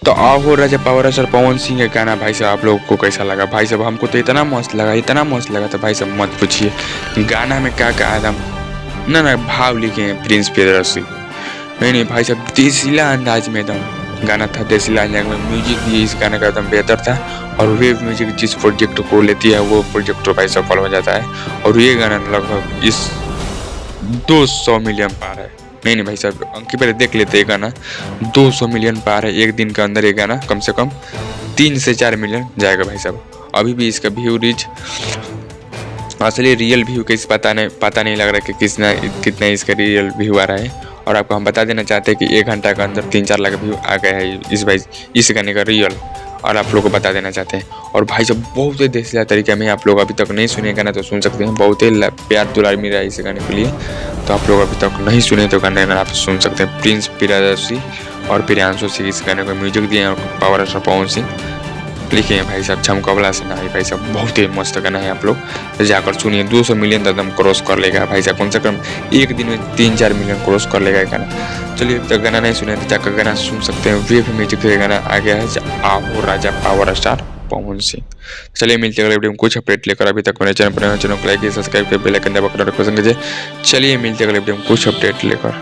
तो आओ राजा power star Pawan Singh का गाना भाई साहब आप लोगों को कैसा लगा? भाई साहब हमको तो इतना मस्त लगा, इतना मस्त लगा, तो भाई साहब मत पूछिए। गाना में क्या कहा एकदम ना ना भाव लिखे हैं प्रिंस प्रियदर्शी। नहीं भाई साहब देसीला अंदाज में एकदम गाना था, देसीला अंदाज में म्यूजिक भी इस गाने का एकदम बेहतर था। और वेव म्यूजिक जिस प्रोजेक्ट को लेती है वो प्रोजेक्ट भाई सफल हो जाता है। और ये गाना लगभग इस 200 मिलियन पार है। नहीं भाई साहब अंकी पहले देख लेते हैं गाना 200 मिलियन पार है। एक दिन के अंदर ये गाना कम से कम 3 से 4 मिलियन जाएगा भाई साहब। अभी भी इसका व्यू रीच असली रियल व्यू किस पता नहीं लग रहा कि कितना इसका रियल व्यू आ रहा है। और आपको हम बता देना चाहते हैं कि 1 घंटा के अंदर 3-4 लाख व्यू आ गया है इस गाने का रियल। और आप लोग को बता देना चाहते हैं। और भाई साहब बहुत ही देसीला तरीके में आप लोग अभी तक नहीं सुने गाना तो सुन सकते हैं। बहुत ही प्यार दुलार मिल रहा है इस गाने के लिए। तो आप लोग अभी तक नहीं सुने तो गाना आप सुन सकते हैं। प्रिंस प्रियदर्शी और प्रियांशु सिंह इस गाने को म्यूजिक दिए हैं और पावर स्टार पवन सिंह लिखे हैं भाई साहब झमकवला से नहीं भाई साहब बहुत ही मस्त गाना है। आप लोग तो जाकर सुनिए 200 मिलियन तो एकदम क्रॉस कर लेगा भाई साहब। कम से कम एक दिन में 3-4 मिलियन क्रॉस कर लेगा गाना। चलिए तो गाना नहीं सुने तो जाकर गाना सुन सकते हैं। वेव म्यूजिक का गाना आ गया है आओ राजा पावर स्टार पवन सिंह। चलिए मिलते हैं अगले वीडियो में कुछ अपडेट लेकर। अभी तक मेरे चैनल पर चैनल को लाइक सब्सक्राइब कर बेल आइकन दबाकर नोटिफिकेशन दीजिए। चलिए मिलते हैं अगले वीडियो में कुछ अपडेट लेकर।